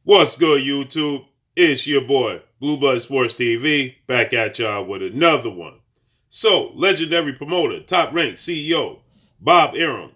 What's good, YouTube? It's your boy, Blue Blood Sports TV, back at y'all with another one. So, legendary promoter, top ranked CEO, Bob Arum,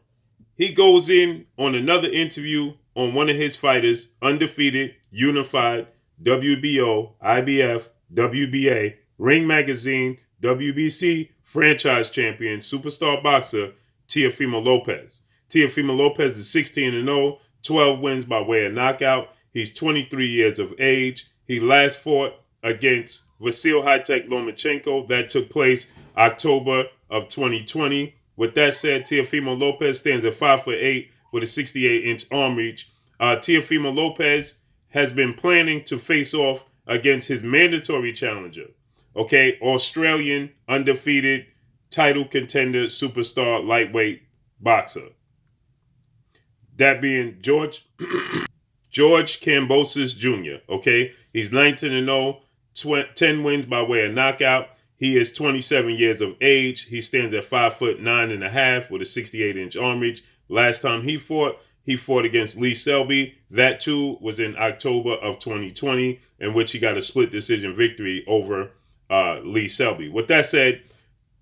he goes in on another interview on one of his fighters, undefeated, unified, WBO, IBF, WBA, Ring Magazine, WBC franchise champion, superstar boxer, Teofimo Lopez. Teofimo Lopez is 16-0, 12 wins by way of knockout. He's 23 years of age. He last fought against Vasil High-Tech Lomachenko. That took place October of 2020. With that said, Teofimo Lopez stands at 5'8" with a 68-inch arm reach. Teofimo Lopez has been planning to face off against his mandatory challenger, okay, Australian undefeated title contender superstar lightweight boxer. That being George Kambosos Jr., okay? He's 19-0, 10 wins by way of knockout. He is 27 years of age. He stands at 5'9.5" with a 68-inch arm reach. Last time he fought against Lee Selby. That too was in October of 2020, in which he got a split decision victory over Lee Selby. With that said,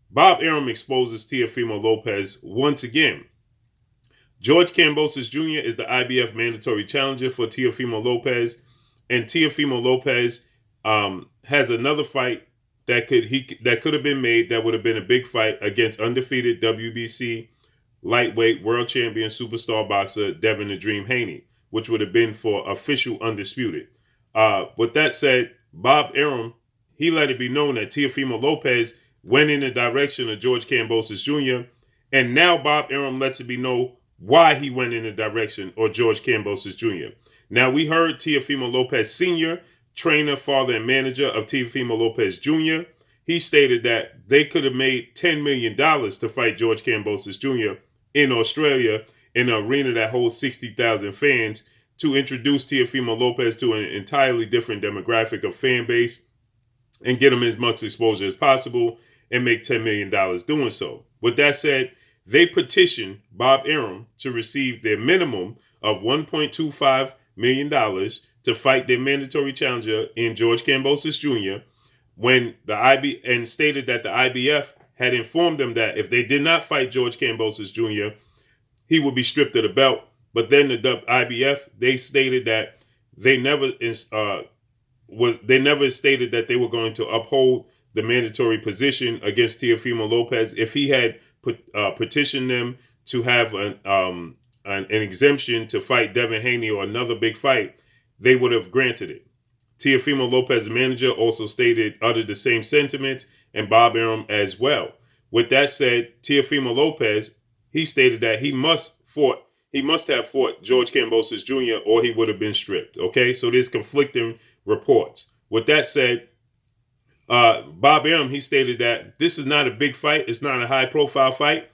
Bob Arum exposes Teofimo Lopez once again. George Kambosos Jr. is the IBF mandatory challenger for Teofimo Lopez, and Teofimo Lopez has another fight that could have been made that would have been a big fight against undefeated WBC lightweight world champion superstar boxer Devin the Dream Haney, which would have been for official undisputed. With that said, Bob Arum, he let it be known that Teofimo Lopez went in the direction of George Kambosos Jr., and now Bob Arum lets it be known why he went in the direction of George Kambosos Jr. Now, we heard Teofimo Lopez Sr., trainer, father, and manager of Teofimo Lopez Jr., he stated that they could have made $10 million to fight George Kambosos Jr. in Australia in an arena that holds 60,000 fans to introduce Teofimo Lopez to an entirely different demographic of fan base and get him as much exposure as possible and make $10 million doing so. With that said, they petitioned Bob Arum to receive their minimum of $1.25 million to fight their mandatory challenger in George Kambosos Jr. when and stated that the IBF had informed them that if they did not fight George Kambosos Jr., he would be stripped of the belt. But then the IBF, they stated that they never stated that they were going to uphold the mandatory position against Teofimo Lopez. If he had petitioned them to have an exemption to fight Devin Haney or another big fight, they would have granted it. Teofimo Lopez's manager also uttered the same sentiments, and Bob Arum as well. With that said, Teofimo Lopez, he stated that he must have fought George Kambosos Jr. or he would have been stripped. Okay, so there's conflicting reports. With that said, Bob Arum, he stated that this is not a big fight. It's not a high-profile fight.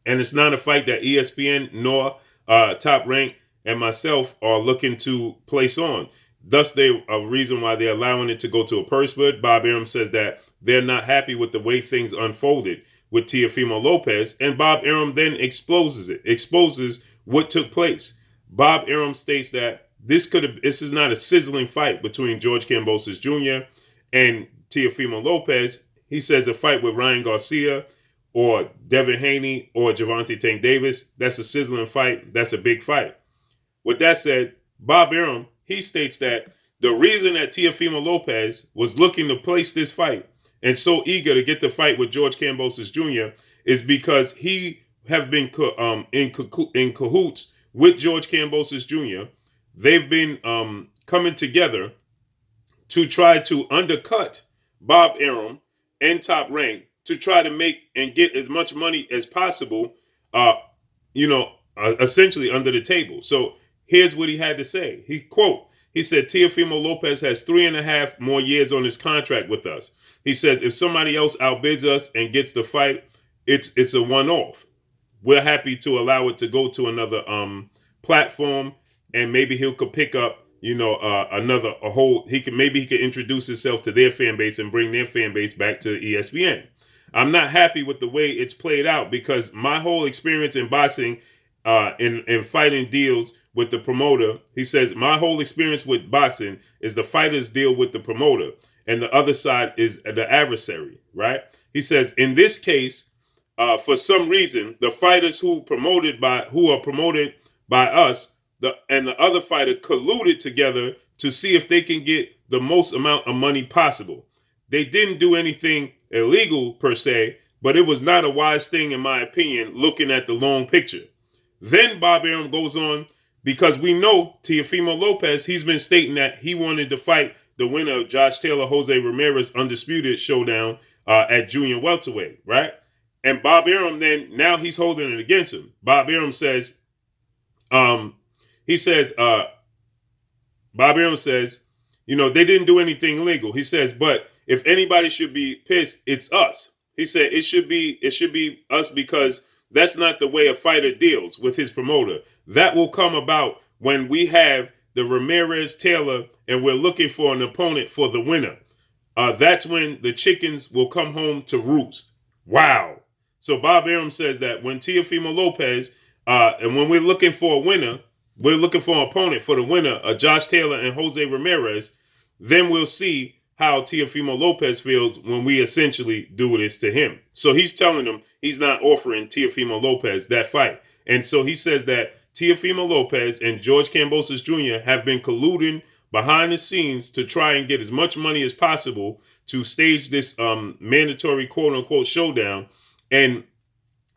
And it's not a fight that ESPN nor Top Rank and myself are looking to place on. Thus, a reason why they're allowing it to go to a purse bid. Bob Arum says that they're not happy with the way things unfolded with Teofimo Lopez. And Bob Arum then exposes what took place. Bob Arum states that this is not a sizzling fight between George Kambosos Jr. and Teofimo Lopez. He says a fight with Ryan Garcia or Devin Haney or Gervonta Tank Davis, that's a sizzling fight. That's a big fight. With that said, Bob Arum, he states that the reason that Teofimo Lopez was looking to place this fight and so eager to get the fight with George Kambosos Jr. is because he have been in cahoots with George Kambosos Jr. They've been coming together to try to undercut Bob Arum and Top Rank to try to make and get as much money as possible, essentially under the table. So here's what he had to say. He said, Teofimo Lopez has 3.5 more years on his contract with us. He says, if somebody else outbids us and gets the fight, it's a one-off. We're happy to allow it to go to another platform, and maybe he could pick up, he could introduce himself to their fan base and bring their fan base back to ESPN. I'm not happy with the way it's played out because my whole experience in boxing, in fighting deals with the promoter. He says, my whole experience with boxing is the fighters deal with the promoter and the other side is the adversary, right? He says, in this case, for some reason, the fighters who are promoted by us, and the other fighter colluded together to see if they can get the most amount of money possible. They didn't do anything illegal per se, but it was not a wise thing, in my opinion, looking at the long picture. Then Bob Arum goes on, because we know Teofimo Lopez, he's been stating that he wanted to fight the winner of Josh Taylor, Jose Ramirez undisputed showdown at junior welterweight, right? And Bob Arum now he's holding it against him. Bob Arum says, Bob Arum says, they didn't do anything illegal. He says, but if anybody should be pissed, it's us. He said it should be us, because that's not the way a fighter deals with his promoter. That will come about when we have the Ramirez Taylor and we're looking for an opponent for the winner. That's when the chickens will come home to roost. Wow. So Bob Arum says that when Teofimo Lopez, and when we're looking for a winner, we're looking for an opponent for the winner, Josh Taylor and Jose Ramirez, then we'll see how Teofimo Lopez feels when we essentially do this to him. So he's telling them he's not offering Teofimo Lopez that fight. And so he says that Teofimo Lopez and George Kambosos Jr. have been colluding behind the scenes to try and get as much money as possible to stage this mandatory quote-unquote showdown. And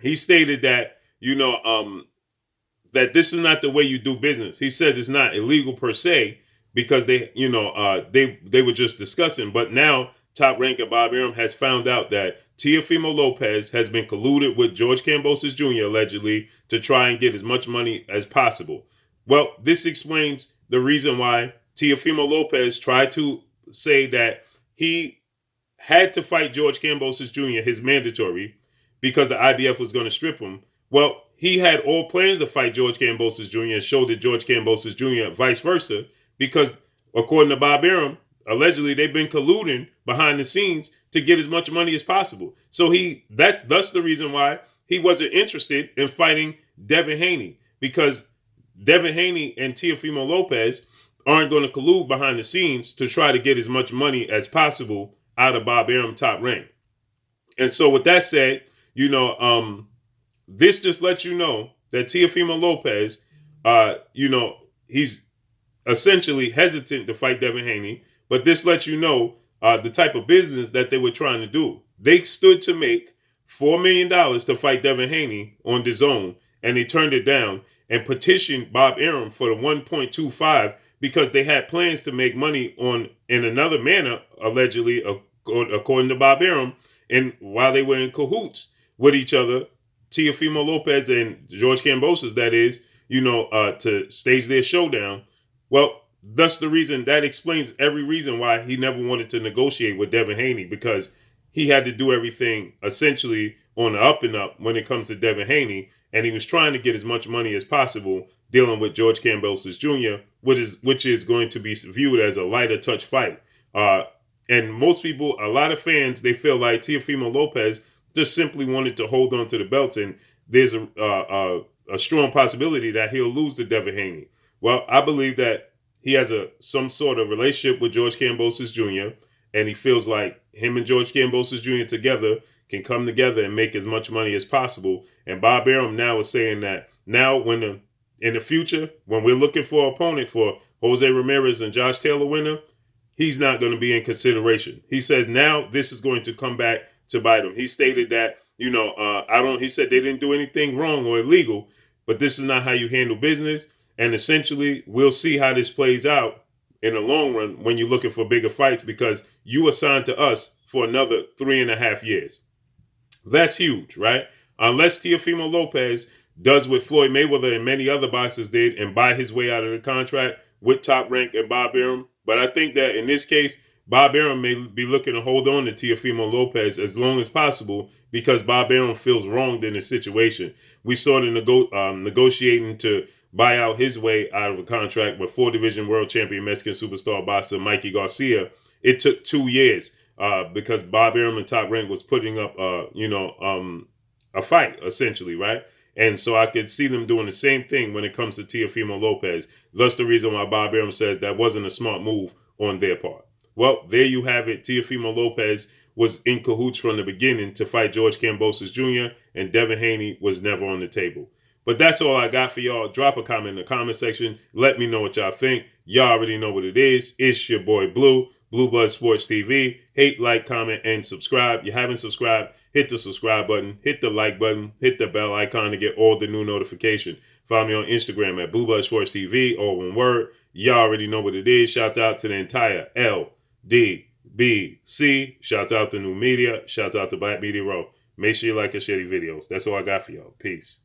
he stated that, that this is not the way you do business. He says it's not illegal per se, because they were just discussing. But now Top Rank and Bob Arum has found out that Teofimo Lopez has been colluded with George Kambosos Jr. allegedly to try and get as much money as possible. Well, this explains the reason why Teofimo Lopez tried to say that he had to fight George Kambosos Jr., his mandatory, because the IBF was going to strip him. Well, he had all plans to fight George Kambosos Jr. and show that George Kambosos Jr. vice versa, because according to Bob Arum, allegedly they've been colluding behind the scenes to get as much money as possible. So that's the reason why he wasn't interested in fighting Devin Haney, because Devin Haney and Teofimo Lopez aren't going to collude behind the scenes to try to get as much money as possible out of Bob Arum Top Rank. And so with that said, this just lets you know that Teofimo Lopez, he's essentially hesitant to fight Devin Haney, but this lets you know the type of business that they were trying to do. They stood to make $4 million to fight Devin Haney on DAZN, and they turned it down and petitioned Bob Arum for the 1.25 because they had plans to make money in another manner, allegedly, according to Bob Arum, and while they were in cahoots with each other, Teofimo Lopez and George Kambosos, that is, to stage their showdown. Well, that's the reason, that explains every reason why he never wanted to negotiate with Devin Haney, because he had to do everything essentially on the up and up when it comes to Devin Haney, and he was trying to get as much money as possible dealing with George Kambosos Jr., which is going to be viewed as a lighter touch fight. And most people, a lot of fans, they feel like Teofimo Lopez just simply wanted to hold on to the belt, and there's a strong possibility that he'll lose to Devin Haney. Well, I believe that he has some sort of relationship with George Kambosos Jr., and he feels like him and George Kambosos Jr. together can come together and make as much money as possible. And Bob Arum now is saying that now in the future, when we're looking for an opponent for Jose Ramirez and Josh Taylor winner, he's not going to be in consideration. He says now this is going to come back to bite him. He stated that, he said they didn't do anything wrong or illegal, but this is not how you handle business. And essentially, we'll see how this plays out in the long run when you're looking for bigger fights, because you assigned to us for another 3.5 years. That's huge, right? Unless Teofimo Lopez does what Floyd Mayweather and many other boxers did and buy his way out of the contract with Top Rank and Bob Arum. But I think that in this case, Bob Arum may be looking to hold on to Teofimo Lopez as long as possible, because Bob Arum feels wronged in the situation. We saw the negotiating to buy out his way out of a contract with 4-division world champion Mexican superstar boxer Mikey Garcia. It took 2 years because Bob Arum and Top Rank was putting up, a fight, essentially, right? And so I could see them doing the same thing when it comes to Teofimo Lopez. That's the reason why Bob Arum says that wasn't a smart move on their part. Well, there you have it. Teofimo Lopez was in cahoots from the beginning to fight George Kambosos Jr., and Devin Haney was never on the table. But that's all I got for y'all. Drop a comment in the comment section. Let me know what y'all think. Y'all already know what it is. It's your boy Blue, Blue Blood Sports TV. Hate, like, comment, and subscribe. If you haven't subscribed, hit the subscribe button, hit the like button, hit the bell icon to get all the new notification. Follow me on Instagram at Blue Blood Sports TV, all one word. Y'all already know what it is. Shout out to the entire LDBC. Shout out to New Media. Shout out to Black Media Row. Make sure you like and share these videos. That's all I got for y'all. Peace.